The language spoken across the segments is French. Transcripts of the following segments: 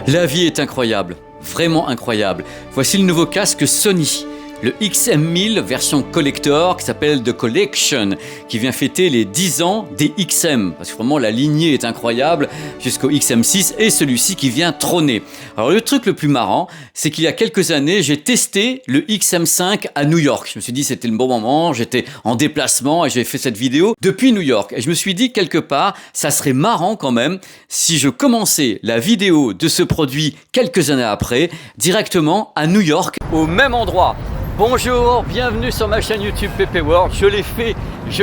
La vie est incroyable, vraiment incroyable. Voici le nouveau casque Sony, le XM1000 version collector qui s'appelle The Collection, qui vient fêter les 10 ans des XM, parce que vraiment la lignée est incroyable jusqu'au XM6 et celui-ci qui vient trôner. Alors le truc le plus marrant, c'est qu'il y a quelques années, j'ai testé le XM5 à New York. Je me suis dit c'était le bon moment, j'étais en déplacement et j'ai fait cette vidéo depuis New York. Et je me suis dit quelque part, ça serait marrant quand même si je commençais la vidéo de ce produit quelques années après, directement à New York, au même endroit. Bonjour, bienvenue sur ma chaîne YouTube PP World. Je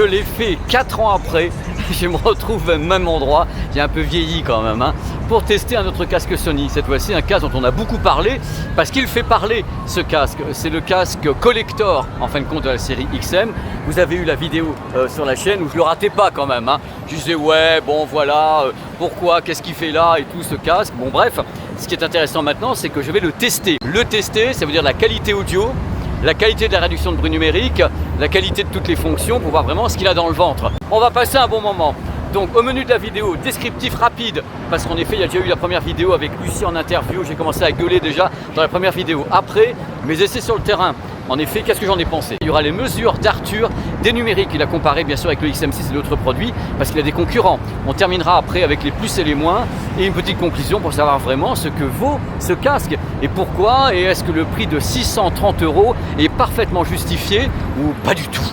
l'ai fait 4 ans après. Je me retrouve au même endroit. J'ai un peu vieilli quand même, pour tester un autre casque Sony. Cette fois-ci, un casque dont on a beaucoup parlé parce qu'il fait parler ce casque. C'est le casque collector en fin de compte de la série XM. Vous avez eu la vidéo sur la chaîne où je le ratais pas quand même. Je disais ouais, bon voilà, pourquoi, qu'est-ce qu'il fait là et tout ce casque. Bon bref, ce qui est intéressant maintenant, c'est que je vais le tester. Le tester, ça veut dire la qualité audio, la qualité de la réduction de bruit numérique, la qualité de toutes les fonctions pour voir vraiment ce qu'il a dans le ventre. On va passer un bon moment. Donc au menu de la vidéo, descriptif rapide, parce qu'en effet il y a déjà eu la première vidéo avec Lucie en interview, j'ai commencé à gueuler déjà dans la première vidéo. Après, mes essais sur le terrain, en effet, qu'est-ce que j'en ai pensé? Il y aura les mesures d'Arthur, des numériques, il a comparé bien sûr avec le XM6 et d'autres produits, parce qu'il a des concurrents. On terminera après avec les plus et les moins, et une petite conclusion pour savoir vraiment ce que vaut ce casque, et pourquoi, et est-ce que le prix de 630 € est parfaitement justifié, ou pas du tout.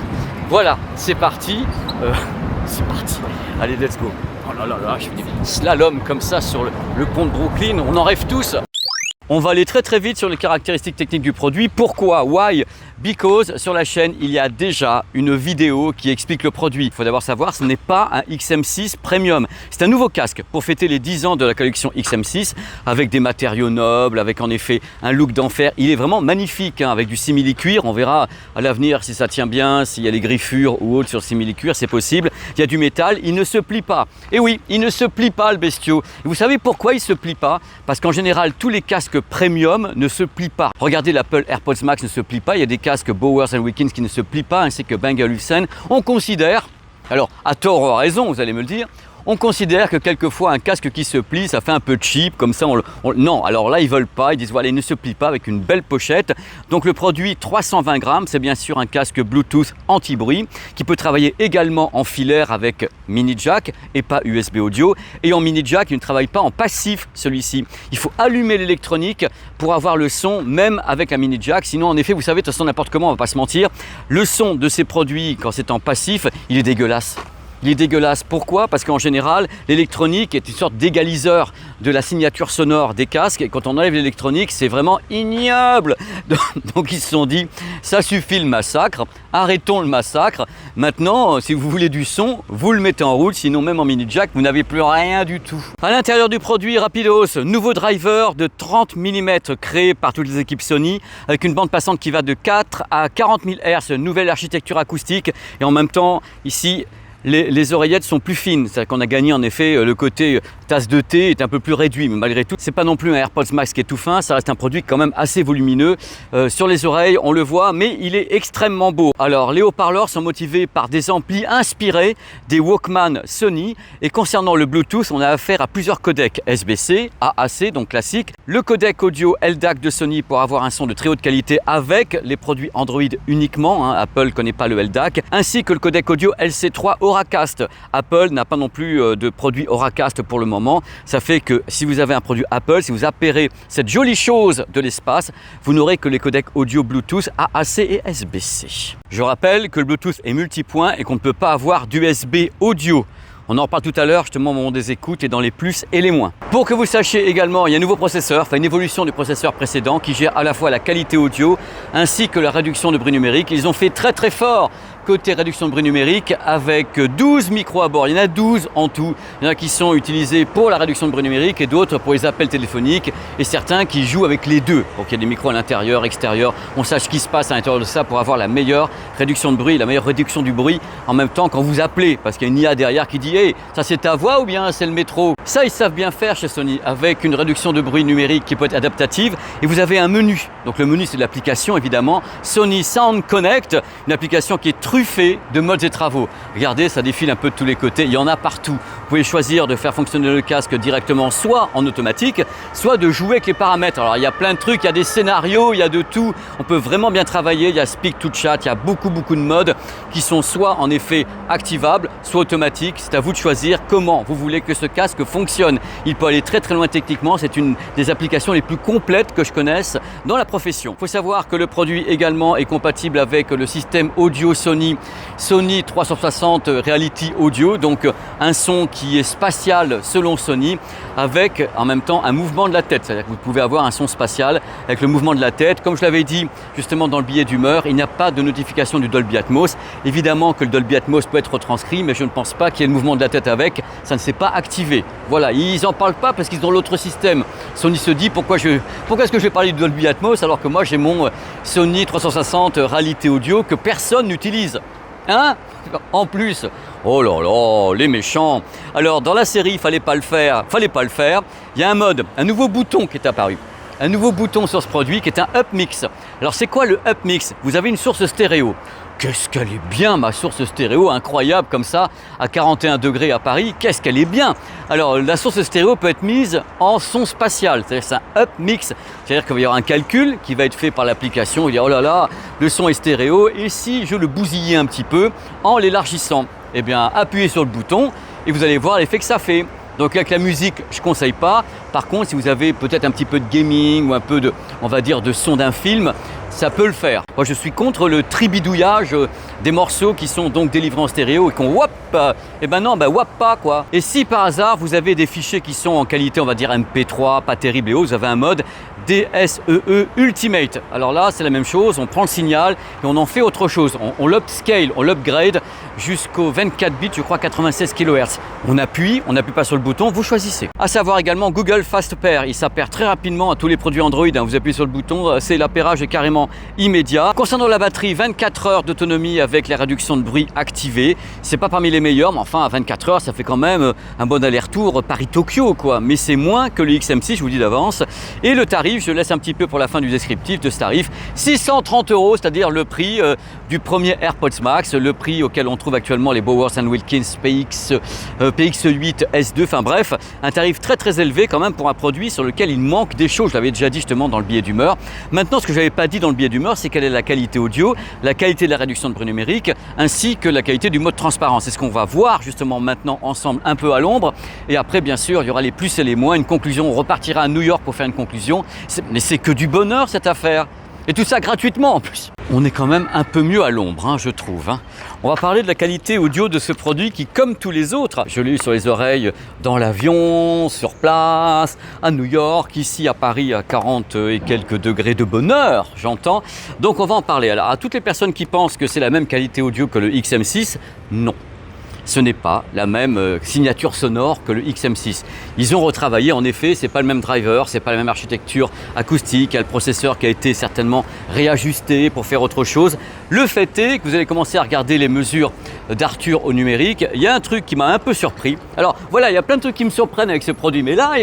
Voilà, c'est parti. C'est parti. Allez, let's go. Oh là là là, je fais du slalom comme ça sur le pont de Brooklyn, on en rêve tous. On va aller très très vite sur les caractéristiques techniques du produit. Pourquoi? Why? Because sur la chaîne, il y a déjà une vidéo qui explique le produit. Il faut d'abord savoir, ce n'est pas un XM6 Premium. C'est un nouveau casque pour fêter les 10 ans de la collection XM6 avec des matériaux nobles, avec en effet un look d'enfer. Il est vraiment magnifique, avec du simili-cuir. On verra à l'avenir si ça tient bien, s'il y a les griffures ou autres sur simili-cuir, c'est possible. Il y a du métal, il ne se plie pas. Et oui, il ne se plie pas le bestiau. Et vous savez pourquoi il ne se plie pas? Parce qu'en général, tous les casques Premium ne se plient pas. Regardez, l'Apple AirPods Max ne se plie pas. Il y a des casques Bowers & Wilkins qui ne se plient pas, ainsi que Bang & Olufsen. On considère, alors à tort ou à raison, vous allez me le dire, on considère que quelquefois un casque qui se plie, ça fait un peu cheap, comme ça non, alors là ils veulent pas, ils disent voilà, il ne se plie pas avec une belle pochette. Donc le produit 320 grammes, c'est bien sûr un casque Bluetooth anti-bruit qui peut travailler également en filaire avec mini jack et pas USB audio. Et en mini jack, il ne travaille pas en passif celui-ci. Il faut allumer l'électronique pour avoir le son même avec un mini jack. Sinon en effet, vous savez, de toute façon n'importe comment, on va pas se mentir, le son de ces produits quand c'est en passif, il est dégueulasse. Il est dégueulasse. Pourquoi? Parce qu'en général, l'électronique est une sorte d'égaliseur de la signature sonore des casques. Et quand on enlève l'électronique, c'est vraiment ignoble. Donc ils se sont dit, ça suffit le massacre, arrêtons le massacre. Maintenant, si vous voulez du son, vous le mettez en route. Sinon, même en mini jack, vous n'avez plus rien du tout. À l'intérieur du produit, rapidos, nouveau driver de 30 mm créé par toutes les équipes Sony, avec une bande passante qui va de 4 à 40 000 Hz, nouvelle architecture acoustique. Et en même temps, ici, les oreillettes sont plus fines, c'est-à-dire qu'on a gagné en effet le côté tasse de thé est un peu plus réduit, mais malgré tout, c'est pas non plus un AirPods Max qui est tout fin, ça reste un produit quand même assez volumineux. Sur les oreilles, on le voit, mais il est extrêmement beau. Alors, les haut-parleurs sont motivés par des amplis inspirés des Walkman Sony. Et concernant le Bluetooth, on a affaire à plusieurs codecs SBC, AAC, donc classique, le codec audio LDAC de Sony pour avoir un son de très haute qualité avec les produits Android uniquement, Apple ne connaît pas le LDAC, ainsi que le codec audio LC3 Auracast. Apple n'a pas non plus de produit Auracast pour le moment. Ça fait que si vous avez un produit Apple, si vous appairez cette jolie chose de l'espace, vous n'aurez que les codecs audio Bluetooth AAC et SBC. Je rappelle que le Bluetooth est multipoint et qu'on ne peut pas avoir d'USB audio. On en reparle tout à l'heure, justement, au moment des écoutes et dans les plus et les moins. Pour que vous sachiez également, il y a un nouveau processeur, enfin une évolution du processeur précédent qui gère à la fois la qualité audio ainsi que la réduction de bruit numérique. Ils ont fait très très fort côté réduction de bruit numérique avec 12 micros à bord. Il y en a 12 en tout. Il y en a qui sont utilisés pour la réduction de bruit numérique et d'autres pour les appels téléphoniques et certains qui jouent avec les deux. Donc il y a des micros à l'intérieur, extérieur. On sache ce qui se passe à l'intérieur de ça pour avoir la meilleure réduction de bruit, la meilleure réduction du bruit en même temps quand vous appelez. Parce qu'il y a une IA derrière qui dit « Hey, ça c'est ta voix ou bien c'est le métro ?» Ça, ils savent bien faire chez Sony avec une réduction de bruit numérique qui peut être adaptative. Et vous avez un menu. Donc le menu, c'est de l'application évidemment. Sony Sound Connect, une application qui est truffée de modes et travaux. Regardez, ça défile un peu de tous les côtés. Il y en a partout. Vous pouvez choisir de faire fonctionner le casque directement, soit en automatique, soit de jouer avec les paramètres. Alors il y a plein de trucs, il y a des scénarios, il y a de tout. On peut vraiment bien travailler. Il y a Speak to Chat, il y a beaucoup de modes qui sont soit en effet activables, soit automatiques. C'est à vous de choisir comment vous voulez que ce casque fonctionne. Il peut aller très loin techniquement. C'est une des applications les plus complètes que je connaisse dans la profession. Il faut savoir que le produit également est compatible avec le système audio Sony 360 Reality Audio, donc un son qui est spatial selon Sony avec en même temps un mouvement de la tête. C'est-à-dire que vous pouvez avoir un son spatial avec le mouvement de la tête. Comme je l'avais dit justement dans le billet d'humeur, il n'y a pas de notification du Dolby Atmos. Évidemment que le Dolby Atmos peut être retranscrit, mais je ne pense pas qu'il y ait le mouvement de la tête avec. Ça ne s'est pas activé. Voilà, ils n'en parlent pas parce qu'ils ont l'autre système. Sony se dit pourquoi est-ce que je vais parler du Dolby Atmos alors que moi j'ai mon Sony 360 Reality Audio que personne n'utilise. Hein? En plus, oh là là, les méchants. Alors dans la série, il fallait pas le faire. Il y a un mode, un nouveau bouton qui est apparu. Un nouveau bouton sur ce produit qui est un Up Mix. Alors c'est quoi le Up Mix? Vous avez une source stéréo. Qu'est-ce qu'elle est bien, ma source stéréo, incroyable comme ça, à 41 degrés à Paris, qu'est-ce qu'elle est bien. Alors la source stéréo peut être mise en son spatial, c'est-à-dire c'est un Up Mix, c'est-à-dire qu'il va y avoir un calcul qui va être fait par l'application, il dit oh là là, le son est stéréo, et si je le bousillais un petit peu en l'élargissant, eh bien appuyez sur le bouton et vous allez voir l'effet que ça fait. Donc avec la musique, je ne conseille pas. Par contre, si vous avez peut-être un petit peu de gaming ou un peu de, on va dire, de son d'un film, ça peut le faire. Moi, je suis contre le tribidouillage des morceaux qui sont donc délivrés en stéréo et qu'on whoop, et ben non, whoop pas quoi. Et si par hasard, vous avez des fichiers qui sont en qualité, on va dire MP3, pas terrible et haut, vous avez un mode DSEE Ultimate. Alors là, c'est la même chose, on prend le signal et on en fait autre chose. On l'upscale, on l'upgrade jusqu'au 24 bits, je crois 96 kHz. On n'appuie pas sur le bouton, vous choisissez. À savoir également Google Fast Pair, il s'appaire très rapidement à tous les produits Android. Vous appuyez sur le bouton, c'est l'appairage est carrément immédiat. Concernant la batterie, 24 heures d'autonomie avec la réduction de bruit activée. C'est pas parmi les meilleurs, mais enfin à 24 heures, ça fait quand même un bon aller-retour Paris-Tokyo quoi. Mais c'est moins que le XM6, je vous dis d'avance. Et le tarif, je laisse un petit peu pour la fin du descriptif de ce tarif, 630 €, c'est-à-dire le prix du premier AirPods Max, le prix auquel on trouve actuellement les Bowers & Wilkins PX8 S2, enfin bref, un tarif très élevé quand même pour un produit sur lequel il manque des choses. Je l'avais déjà dit justement dans le billet d'humeur. Maintenant, ce que je n'avais pas dit dans le billet d'humeur, c'est quelle est la qualité audio, la qualité de la réduction de bruit numérique, ainsi que la qualité du mode transparence. C'est ce qu'on va voir justement maintenant ensemble un peu à l'ombre. Et après, bien sûr, il y aura les plus et les moins. Une conclusion, on repartira à New York pour faire une conclusion. Mais c'est que du bonheur cette affaire. Et tout ça gratuitement en plus. On est quand même un peu mieux à l'ombre, je trouve. On va parler de la qualité audio de ce produit qui, comme tous les autres, je l'ai eu sur les oreilles dans l'avion, sur place, à New York, ici à Paris à 40 et quelques degrés de bonheur, j'entends. Donc on va en parler. Alors à toutes les personnes qui pensent que c'est la même qualité audio que le XM6, non. Ce n'est pas la même signature sonore que le XM6. Ils ont retravaillé, en effet, c'est pas le même driver, c'est pas la même architecture acoustique, il y a le processeur qui a été certainement réajusté pour faire autre chose. Le fait est que vous allez commencer à regarder les mesures d'Arthur au numérique. Il y a un truc qui m'a un peu surpris. Alors voilà, il y a plein de trucs qui me surprennent avec ce produit, mais là,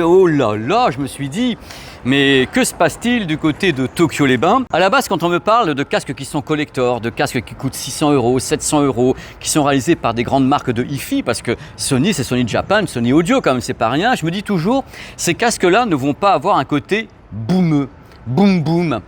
oh là là, je me suis dit... Mais que se passe-t-il du côté de Tokyo-les-Bains? À la base, quand on me parle de casques qui sont collector, de casques qui coûtent 600 €, 700 €, qui sont réalisés par des grandes marques de hi-fi, parce que Sony, c'est Sony Japan, Sony Audio quand même, c'est pas rien, je me dis toujours, ces casques-là ne vont pas avoir un côté boomeux, boom boom.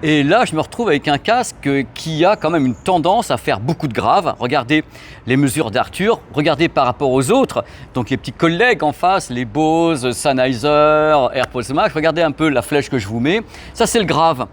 Et là, je me retrouve avec un casque qui a quand même une tendance à faire beaucoup de graves. Regardez les mesures d'Arthur, regardez par rapport aux autres, donc les petits collègues en face, les Bose, Sennheiser, AirPods Max, regardez un peu la flèche que je vous mets. Ça, c'est le grave.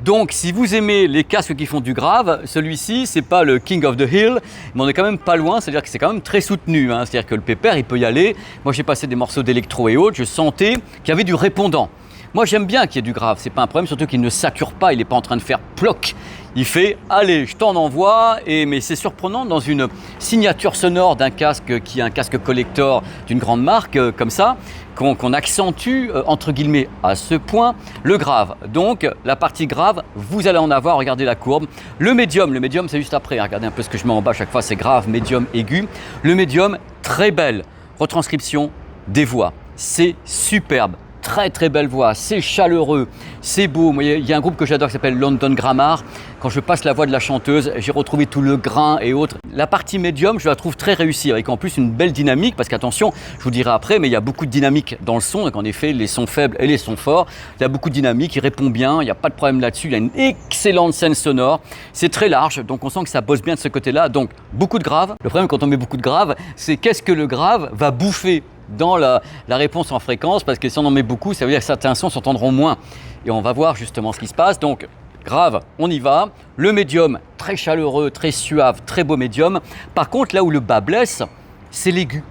Donc si vous aimez les casques qui font du grave, celui-ci c'est pas le King of the Hill, mais on est quand même pas loin, c'est-à-dire que c'est quand même très soutenu, hein. C'est-à-dire que le pépère il peut y aller. Moi j'ai passé des morceaux d'électro et autres, je sentais qu'il y avait du répondant. Moi j'aime bien qu'il y ait du grave, c'est pas un problème, surtout qu'il ne sature pas, il n'est pas en train de faire ploc. Il fait allez, je t'en envoie, mais c'est surprenant dans une signature sonore d'un casque qui est un casque collector d'une grande marque comme ça, qu'on accentue entre guillemets à ce point le grave. Donc la partie grave, vous allez en avoir, regardez la courbe. Le médium c'est juste après, regardez un peu ce que je mets en bas à chaque fois, c'est grave, médium, aigu. Le médium, très belle retranscription des voix, c'est superbe. Très très belle voix, c'est chaleureux, c'est beau. Il y a un groupe que j'adore qui s'appelle London Grammar. Quand je passe la voix de la chanteuse, j'ai retrouvé tout le grain et autres. La partie médium, je la trouve très réussie, avec en plus une belle dynamique, parce qu'attention, je vous dirai après, mais il y a beaucoup de dynamique dans le son. Donc en effet, les sons faibles et les sons forts, il y a beaucoup de dynamique, il répond bien, il n'y a pas de problème là-dessus. Il y a une excellente scène sonore, c'est très large, donc on sent que ça bosse bien de ce côté-là. Donc beaucoup de grave. Le problème quand on met beaucoup de grave, c'est qu'est-ce que le grave va bouffer dans la réponse en fréquence, parce que si on en met beaucoup, ça veut dire que certains sons s'entendront moins. Et on va voir justement ce qui se passe. Donc, grave, on y va. Le médium, très chaleureux, très suave, très beau médium. Par contre, là où le bas blesse, c'est l'aigu.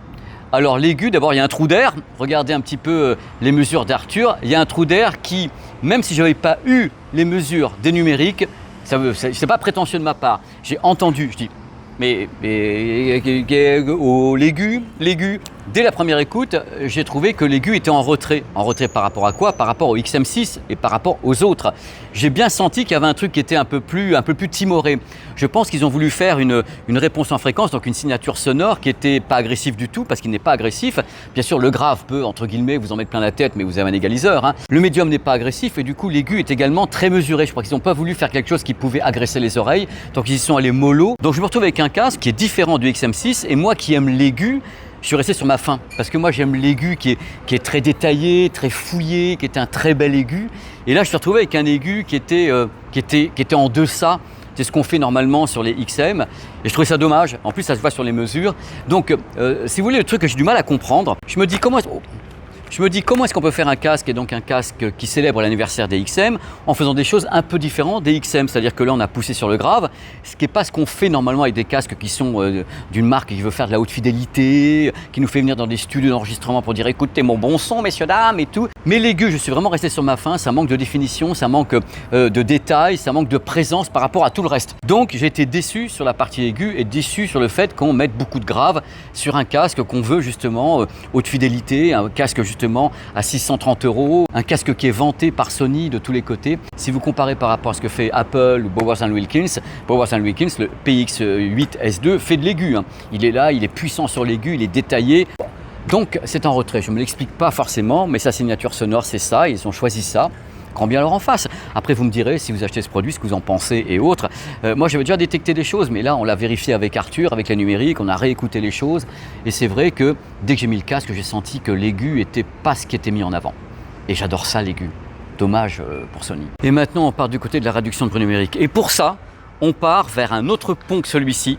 Alors l'aigu, d'abord, il y a un trou d'air. Regardez un petit peu les mesures d'Arthur. Il y a un trou d'air qui, même si je n'avais pas eu les mesures des numériques, c'est pas prétentieux de ma part. J'ai entendu, je dis, mais l'aigu, dès la première écoute, j'ai trouvé que l'aigu était en retrait. En retrait par rapport à quoi? Par rapport au XM6 et par rapport aux autres. J'ai bien senti qu'il y avait un truc qui était un peu plus timoré. Je pense qu'ils ont voulu faire une réponse en fréquence, donc une signature sonore qui n'était pas agressive du tout, parce qu'il n'est pas agressif. Bien sûr, le grave peut, entre guillemets, vous en mettre plein la tête, mais vous avez un égaliseur, hein. Le médium n'est pas agressif et du coup, l'aigu est également très mesuré. Je crois qu'ils n'ont pas voulu faire quelque chose qui pouvait agresser les oreilles, donc ils y sont allés mollo. Donc je me retrouve avec un casque qui est différent du XM6 et moi qui aime l'aigu, je suis resté sur ma faim parce que moi j'aime l'aigu qui est très détaillé, très fouillé, qui est un très bel aigu. Et là je suis retrouvé avec un aigu qui était en deçà. C'est ce qu'on fait normalement sur les XM et je trouvais ça dommage. En plus ça se voit sur les mesures. Donc si vous voulez, le truc que j'ai du mal à comprendre, je me dis comment est-ce qu'on peut faire un casque, et donc un casque qui célèbre l'anniversaire des XM, en faisant des choses un peu différentes des XM. C'est-à-dire que là, on a poussé sur le grave, ce qui n'est pas ce qu'on fait normalement avec des casques qui sont d'une marque qui veut faire de la haute fidélité, qui nous fait venir dans des studios d'enregistrement pour dire écoutez mon bon son, messieurs, dames et tout. Mais l'aigu, je suis vraiment resté sur ma faim, ça manque de définition, ça manque de détails, ça manque de présence par rapport à tout le reste. Donc j'ai été déçu sur la partie aiguë et déçu sur le fait qu'on mette beaucoup de grave sur un casque qu'on veut justement haute fidélité, un casque justement à 630 €, un casque qui est vanté par Sony de tous les côtés. Si vous comparez par rapport à ce que fait Apple ou Bowers & Wilkins, le PX8S2 fait de l'aigu, hein. Il est là, il est puissant sur l'aigu, il est détaillé. Donc c'est en retrait, je ne me l'explique pas forcément, mais sa signature sonore c'est ça, ils ont choisi ça. Grand bien leur en face. Après vous me direz si vous achetez ce produit, ce que vous en pensez et autres. Moi j'avais déjà détecté des choses, mais là on l'a vérifié avec Arthur, avec la numérique, on a réécouté les choses. Et c'est vrai que dès que j'ai mis le casque, j'ai senti que l'aigu était pas ce qui était mis en avant. Et j'adore ça l'aigu. Dommage pour Sony. Et maintenant on part du côté de la réduction de bruit numérique. Et pour ça, on part vers un autre pont que celui-ci,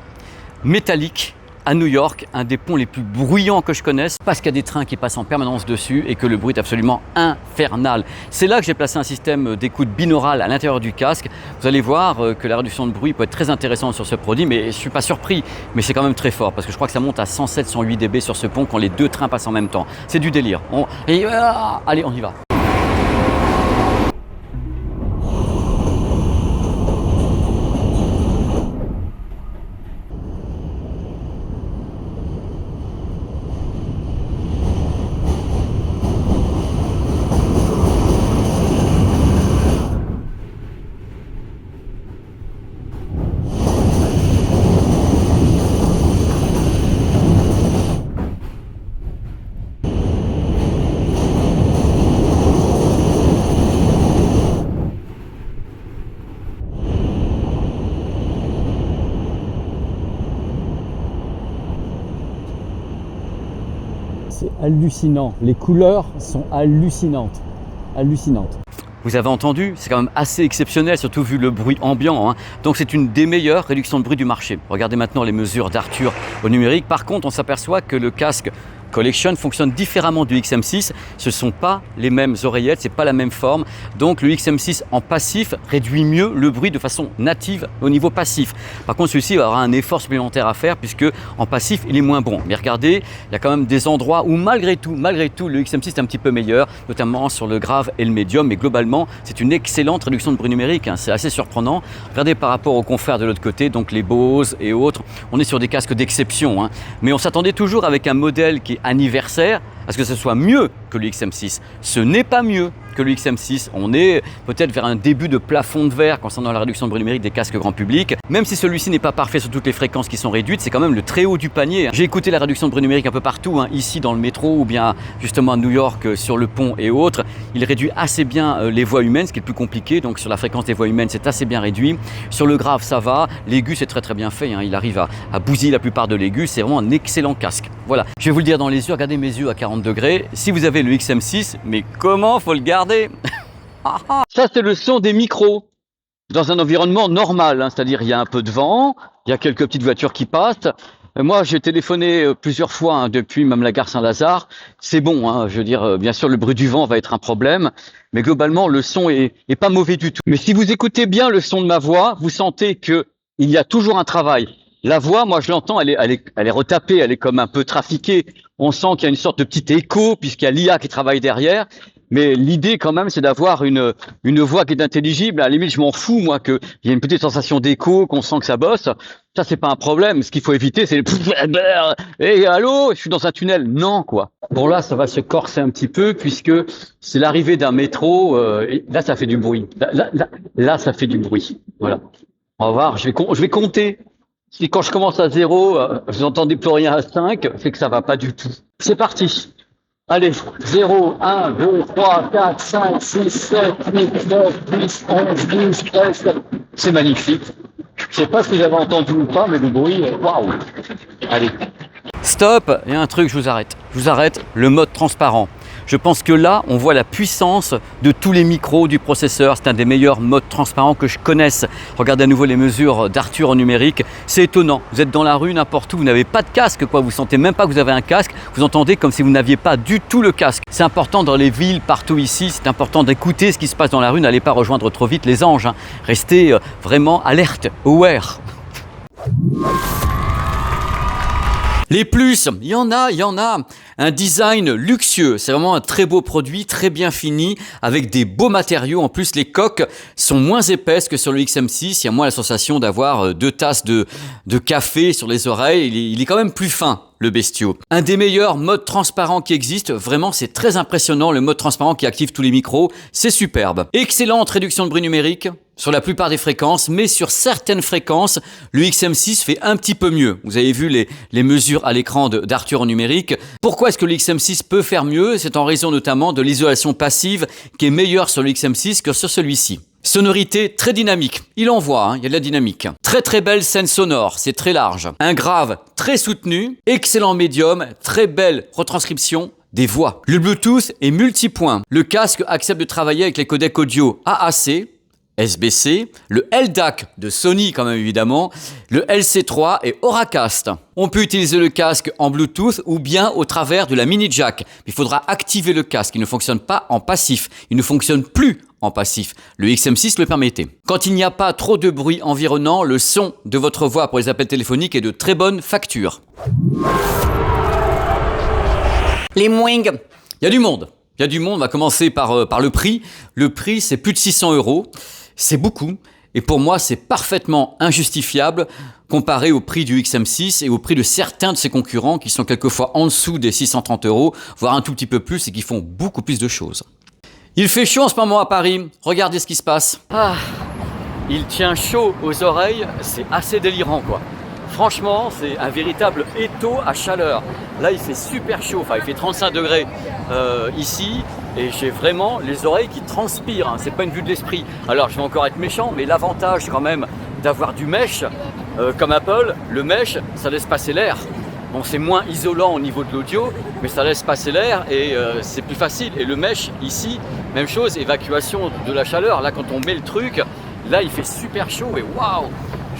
métallique, à New York, un des ponts les plus bruyants que je connaisse, parce qu'il y a des trains qui passent en permanence dessus et que le bruit est absolument infernal. C'est là que j'ai placé un système d'écoute binaural à l'intérieur du casque. Vous allez voir que la réduction de bruit peut être très intéressante sur ce produit, mais je ne suis pas surpris. Mais c'est quand même très fort, parce que je crois que ça monte à 107-108 dB sur ce pont quand les deux trains passent en même temps. C'est du délire. Allez, on y va. C'est hallucinant, les couleurs sont hallucinantes. Vous avez entendu, c'est quand même assez exceptionnel, surtout vu le bruit ambiant, hein. Donc c'est une des meilleures réductions de bruit du marché. Regardez maintenant les mesures d'Arthur au numérique. Par contre, on s'aperçoit que le casque Collection fonctionne différemment du XM6. Ce ne sont pas les mêmes oreillettes, c'est pas la même forme. Donc le XM6 en passif réduit mieux le bruit de façon native au niveau passif. Par contre, celui-ci va avoir un effort supplémentaire à faire puisque en passif, il est moins bon. Mais regardez, il y a quand même des endroits où malgré tout, le XM6 est un petit peu meilleur, notamment sur le grave et le médium. Mais globalement, c'est une excellente réduction de bruit numérique. C'est assez surprenant. Regardez par rapport aux confrères de l'autre côté, donc les Bose et autres. On est sur des casques d'exception. Mais on s'attendait toujours avec un modèle qui est anniversaire à ce que ce soit mieux que le XM6. Ce n'est pas mieux que le XM6. On est peut-être vers un début de plafond de verre concernant la réduction de bruit numérique des casques grand public. Même si celui-ci n'est pas parfait sur toutes les fréquences qui sont réduites, c'est quand même le très haut du panier. J'ai écouté la réduction de bruit numérique un peu partout, ici dans le métro ou bien justement à New York sur le pont et autres. Il réduit assez bien les voix humaines, ce qui est le plus compliqué. Donc sur la fréquence des voix humaines, c'est assez bien réduit. Sur le grave, ça va. L'aigu, c'est très bien fait. Il arrive à bousiller la plupart de l'aigu. C'est vraiment un excellent casque. Voilà. Je vais vous le dire dans les yeux. Regardez mes yeux à 40 degrés. Si vous avez le XM6, mais comment faut le garder? Ça, c'est le son des micros dans un environnement normal, c'est-à-dire il y a un peu de vent, il y a quelques petites voitures qui passent. Moi, j'ai téléphoné plusieurs fois depuis même la gare Saint-Lazare. C'est bon, je veux dire, bien sûr, le bruit du vent va être un problème, mais globalement, le son est pas mauvais du tout. Mais si vous écoutez bien le son de ma voix, vous sentez que il y a toujours un travail. La voix, moi, je l'entends, elle est retapée, elle est comme un peu trafiquée. On sent qu'il y a une sorte de petit écho puisqu'il y a l'IA qui travaille derrière. Mais l'idée, quand même, c'est d'avoir une voix qui est intelligible. À la limite, je m'en fous, moi, qu'il y ait une petite sensation d'écho, qu'on sent que ça bosse. Ça, c'est pas un problème. Ce qu'il faut éviter, c'est hey, allô, je suis dans un tunnel. Non, quoi. Bon, là, ça va se corser un petit peu puisque c'est l'arrivée d'un métro. Et là, ça fait du bruit. Là, ça fait du bruit. Voilà. On va voir. Je vais compter. Si quand je commence à 0, vous entendez plus rien à 5, c'est que ça va pas du tout. C'est parti. Allez, 0, 1, 2, 3, 4, 5, 6, 7, 8, 9, 10, 11, 12, 13. C'est magnifique. Je sais pas si vous avez entendu ou pas, mais le bruit, waouh. Allez. Stop, il y a un truc, je vous arrête. Je vous arrête, le mode transparent. Je pense que là, on voit la puissance de tous les micros du processeur. C'est un des meilleurs modes transparents que je connaisse. Regardez à nouveau les mesures d'Arthur en numérique. C'est étonnant. Vous êtes dans la rue, n'importe où, vous n'avez pas de casque, quoi. Vous sentez même pas que vous avez un casque. Vous entendez comme si vous n'aviez pas du tout le casque. C'est important dans les villes, partout ici. C'est important d'écouter ce qui se passe dans la rue. N'allez pas rejoindre trop vite les anges. Restez vraiment alerte, aware. Les plus, il y en a. Un design luxueux, c'est vraiment un très beau produit, très bien fini, avec des beaux matériaux. En plus, les coques sont moins épaisses que sur le XM6. Il y a moins la sensation d'avoir 2 tasses de café sur les oreilles. Il est quand même plus fin, le bestiau. Un des meilleurs modes transparents qui existent. Vraiment, c'est très impressionnant, le mode transparent qui active tous les micros. C'est superbe. Excellente réduction de bruit numérique sur la plupart des fréquences, mais sur certaines fréquences, le XM6 fait un petit peu mieux. Vous avez vu les mesures à l'écran d'Arthur en numérique. Pourquoi est-ce que le XM6 peut faire mieux? C'est en raison notamment de l'isolation passive qui est meilleure sur le XM6 que sur celui-ci. Sonorité très dynamique, il envoie, il y a de la dynamique. Très belle scène sonore, c'est très large. Un grave très soutenu, excellent médium, très belle retranscription des voix. Le Bluetooth est multipoint. Le casque accepte de travailler avec les codecs audio AAC, SBC, le LDAC de Sony quand même évidemment, le LC3 et Auracast. On peut utiliser le casque en Bluetooth ou bien au travers de la mini jack. Il faudra activer le casque, il ne fonctionne pas en passif, il ne fonctionne plus en passif. Le XM6 le permettait. Quand il n'y a pas trop de bruit environnant, le son de votre voix pour les appels téléphoniques est de très bonne facture. Les Mwing. Il y a du monde. On va commencer par le prix. Le prix, c'est plus de 600 €. C'est beaucoup. Et pour moi, c'est parfaitement injustifiable comparé au prix du XM6 et au prix de certains de ses concurrents qui sont quelquefois en dessous des 630 €, voire un tout petit peu plus et qui font beaucoup plus de choses. Il fait chaud en ce moment à Paris. Regardez ce qui se passe. Il tient chaud aux oreilles. C'est assez délirant, quoi. Franchement, c'est un véritable étau à chaleur. Là, il fait super chaud. Enfin, il fait 35 degrés ici. Et j'ai vraiment les oreilles qui transpirent. C'est pas une vue de l'esprit. Alors, je vais encore être méchant, mais l'avantage quand même d'avoir du mesh, comme Apple, le mesh, ça laisse passer l'air. Bon, c'est moins isolant au niveau de l'audio, mais ça laisse passer l'air et c'est plus facile. Et le mesh, ici, même chose, évacuation de la chaleur. Là, quand on met le truc, là, il fait super chaud et waouh!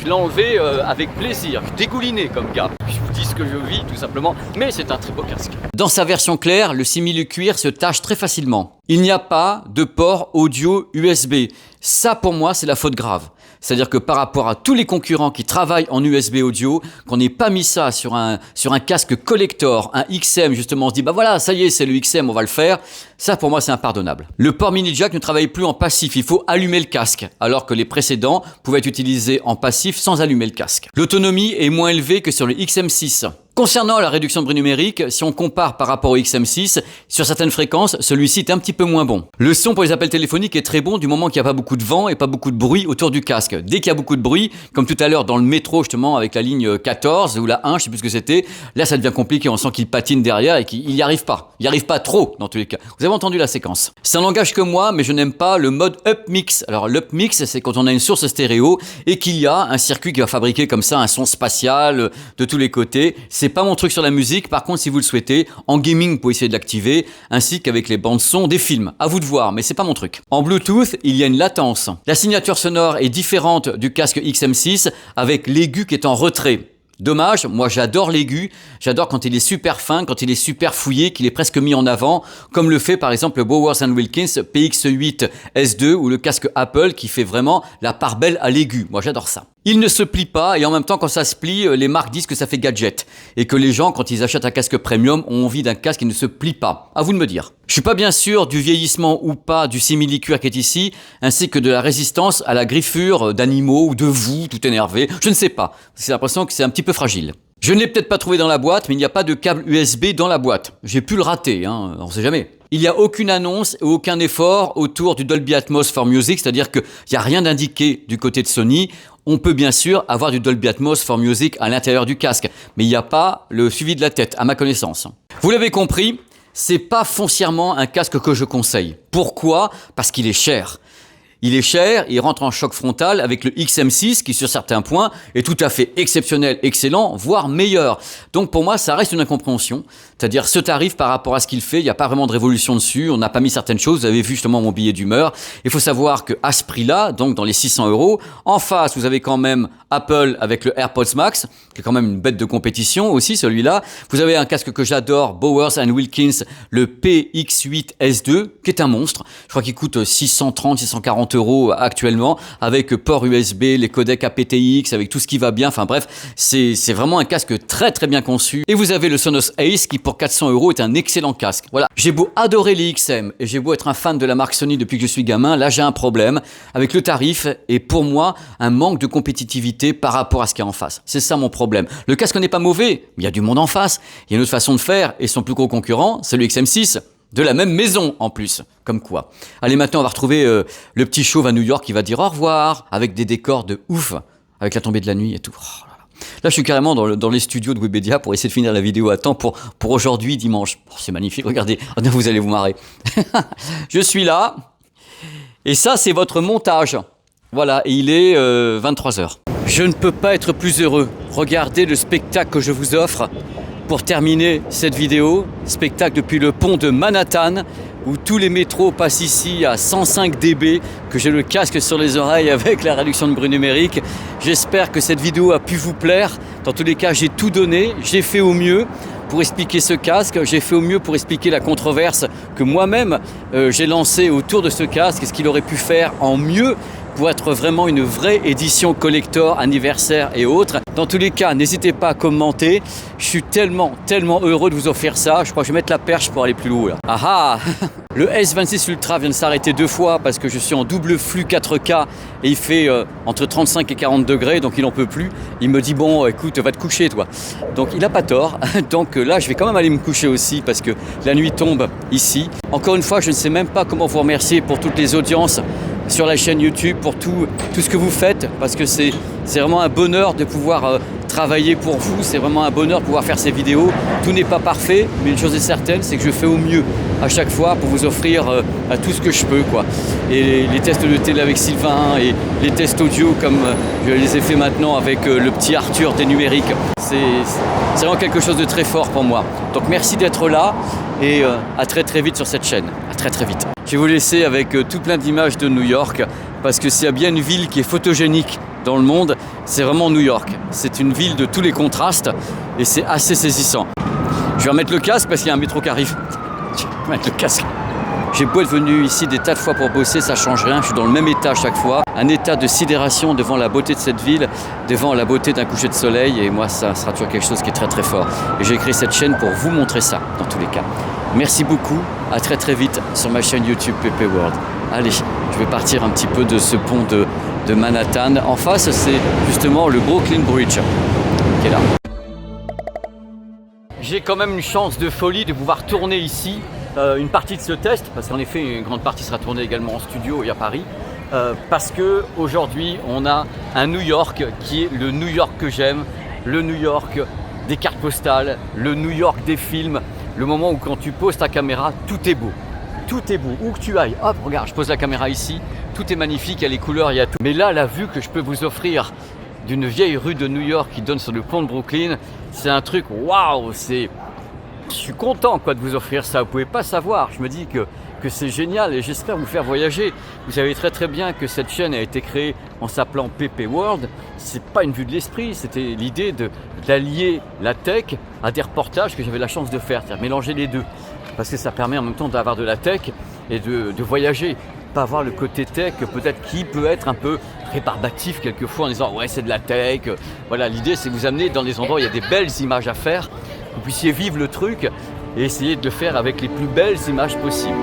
Je l'ai enlevé avec plaisir. Je dégoulinais comme gars. Je vous dis ce que je vis tout simplement, mais c'est un très beau casque. Dans sa version claire, le simili-cuir se tâche très facilement. Il n'y a pas de port audio USB. Ça pour moi c'est la faute grave. C'est-à-dire que par rapport à tous les concurrents qui travaillent en USB audio, qu'on n'ait pas mis ça sur un casque collector, un XM justement, on se dit bah voilà, ça y est, c'est le XM, on va le faire. Ça pour moi c'est impardonnable. Le port mini jack ne travaille plus en passif, il faut allumer le casque, alors que les précédents pouvaient être utilisés en passif sans allumer le casque. L'autonomie est moins élevée que sur le XM6. Concernant la réduction de bruit numérique, si on compare par rapport au XM6, sur certaines fréquences, celui-ci est un petit peu moins bon. Le son pour les appels téléphoniques est très bon du moment qu'il n'y a pas beaucoup de vent et pas beaucoup de bruit autour du casque. Dès qu'il y a beaucoup de bruit, comme tout à l'heure dans le métro justement avec la ligne 14 ou la 1, je sais plus ce que c'était, là ça devient compliqué, on sent qu'il patine derrière et qu'il n'y arrive pas. Il n'y arrive pas trop dans tous les cas. Vous avez entendu la séquence. C'est un langage que moi, mais je n'aime pas le mode up mix. Alors l'up mix, c'est quand on a une source stéréo et qu'il y a un circuit qui va fabriquer comme ça un son spatial de tous les côtés. C'est pas mon truc sur la musique. Par contre, si vous le souhaitez, en gaming, vous pouvez essayer de l'activer, ainsi qu'avec les bandes son des films. À vous de voir, mais c'est pas mon truc. En Bluetooth, il y a une latence. La signature sonore est différente du casque XM6 avec l'aigu qui est en retrait. Dommage, moi j'adore l'aigu, j'adore quand il est super fin, quand il est super fouillé, qu'il est presque mis en avant, comme le fait par exemple le Bowers & Wilkins PX8 S2 ou le casque Apple qui fait vraiment la part belle à l'aigu. Moi j'adore ça. Il ne se plie pas et en même temps quand ça se plie, les marques disent que ça fait gadget et que les gens quand ils achètent un casque premium ont envie d'un casque qui ne se plie pas. À vous de me dire. Je suis pas bien sûr du vieillissement ou pas du simili-cuir qui est ici, ainsi que de la résistance à la griffure d'animaux ou de vous, tout énervé. Je ne sais pas. C'est l'impression que c'est un petit peu fragile. Je ne l'ai peut-être pas trouvé dans la boîte, mais il n'y a pas de câble USB dans la boîte. J'ai pu le rater, on ne sait jamais. Il n'y a aucune annonce et aucun effort autour du Dolby Atmos for Music, c'est-à-dire qu'il n'y a rien d'indiqué du côté de Sony. On peut bien sûr avoir du Dolby Atmos for Music à l'intérieur du casque, mais il n'y a pas le suivi de la tête, à ma connaissance. Vous l'avez compris, c'est pas foncièrement un casque que je conseille. Pourquoi ? Parce qu'il est cher. Il est cher, il rentre en choc frontal avec le XM6 qui sur certains points est tout à fait exceptionnel, excellent, voire meilleur. Donc pour moi ça reste une incompréhension, c'est-à-dire ce tarif par rapport à ce qu'il fait, il n'y a pas vraiment de révolution dessus, on n'a pas mis certaines choses, vous avez vu justement mon billet d'humeur. Il faut savoir qu'à ce prix-là, donc dans les 600 €, en face vous avez quand même Apple avec le AirPods Max, qui est quand même une bête de compétition aussi celui-là. Vous avez un casque que j'adore, Bowers & Wilkins, le PX8 S2, qui est un monstre. Je crois qu'il coûte 630, 640 € actuellement, avec port USB, les codecs aptX, avec tout ce qui va bien. Enfin bref, c'est vraiment un casque très très bien conçu. Et vous avez le Sonos Ace qui pour 400 € est un excellent casque. Voilà, j'ai beau adorer les XM et j'ai beau être un fan de la marque Sony depuis que je suis gamin, là j'ai un problème avec le tarif et pour moi un manque de compétitivité par rapport à ce qu'il y a en face. C'est ça mon problème. Le casque n'est pas mauvais, mais il y a du monde en face, il y a une autre façon de faire et son plus gros concurrent, c'est le XM6. De la même maison en plus, comme quoi. Allez, maintenant on va retrouver le petit chauve à New York qui va dire au revoir, avec des décors de ouf, avec la tombée de la nuit et tout. Oh là, là. Là je suis carrément dans les studios de Webedia pour essayer de finir la vidéo à temps pour aujourd'hui, dimanche. Oh, c'est magnifique, regardez, vous allez vous marrer. Je suis là, et ça c'est votre montage. Voilà, et il est 23h. Je ne peux pas être plus heureux. Regardez le spectacle que je vous offre. Pour terminer cette vidéo, spectacle depuis le pont de Manhattan, où tous les métros passent ici à 105 dB, que j'ai le casque sur les oreilles avec la réduction de bruit numérique. J'espère que cette vidéo a pu vous plaire. Dans tous les cas, j'ai tout donné, j'ai fait au mieux pour expliquer ce casque, j'ai fait au mieux pour expliquer la controverse que moi-même j'ai lancée autour de ce casque et ce qu'il aurait pu faire en mieux pour être vraiment une vraie édition collector, anniversaire et autres. Dans tous les cas, n'hésitez pas à commenter. Je suis tellement heureux de vous offrir ça. Je crois que je vais mettre la perche pour aller plus loin. Ah ah. Le S26 Ultra vient de s'arrêter 2 fois parce que je suis en double flux 4K et il fait entre 35 et 40 degrés, donc il n'en peut plus. Il me dit bon, écoute, va te coucher toi. Donc il n'a pas tort. Donc là, je vais quand même aller me coucher aussi parce que la nuit tombe ici. Encore une fois, je ne sais même pas comment vous remercier pour toutes les audiences sur la chaîne YouTube, pour tout ce que vous faites, parce que c'est vraiment un bonheur de pouvoir travailler pour vous, c'est vraiment un bonheur de pouvoir faire ces vidéos. Tout n'est pas parfait, mais une chose est certaine, c'est que je fais au mieux à chaque fois pour vous offrir tout ce que je peux, quoi. Et les tests de télé avec Sylvain et les tests audio comme je les ai fait maintenant avec le petit Arthur des numériques, c'est vraiment quelque chose de très fort pour moi. Donc merci d'être là et à très vite sur cette chaîne, à très vite. Je vais vous laisser avec tout plein d'images de New York parce que s'il y a bien une ville qui est photogénique dans le monde, c'est vraiment New York. C'est une ville de tous les contrastes et c'est assez saisissant. Je vais remettre le casque parce qu'il y a un métro qui arrive. Je vais remettre le casque. J'ai beau être venu ici des tas de fois pour bosser, ça change rien, je suis dans le même état à chaque fois. Un état de sidération devant la beauté de cette ville, devant la beauté d'un coucher de soleil, et moi ça sera toujours quelque chose qui est très très fort. Et j'ai créé cette chaîne pour vous montrer ça, dans tous les cas. Merci beaucoup, à très très vite sur ma chaîne YouTube PP World. Allez, je vais partir un petit peu de ce pont de Manhattan. En face, c'est justement le Brooklyn Bridge qui est là. J'ai quand même une chance de folie de pouvoir tourner ici une partie de ce test, parce qu'en effet une grande partie sera tournée également en studio et à Paris, parce que aujourd'hui on a un New York qui est le New York que j'aime, le New York des cartes postales, le New York des films, le moment où quand tu poses ta caméra, tout est beau. Tout est beau, où que tu ailles, hop, regarde, je pose la caméra ici, tout est magnifique, il y a les couleurs, il y a tout. Mais là, la vue que je peux vous offrir d'une vieille rue de New York qui donne sur le pont de Brooklyn, c'est un truc, waouh, c'est... Je suis content quoi, de vous offrir ça, vous ne pouvez pas savoir, je me dis que c'est génial et j'espère vous faire voyager. Vous savez très très bien que cette chaîne a été créée en s'appelant PP World, c'est pas une vue de l'esprit, c'était l'idée d'allier la tech à des reportages que j'avais la chance de faire, c'est-à-dire mélanger les deux. Parce que ça permet en même temps d'avoir de la tech et de voyager, pas avoir le côté tech peut-être qui peut être un peu rébarbatif quelquefois en disant ouais c'est de la tech. Voilà, l'idée c'est de vous amener dans des endroits où il y a des belles images à faire, que vous puissiez vivre le truc et essayer de le faire avec les plus belles images possibles.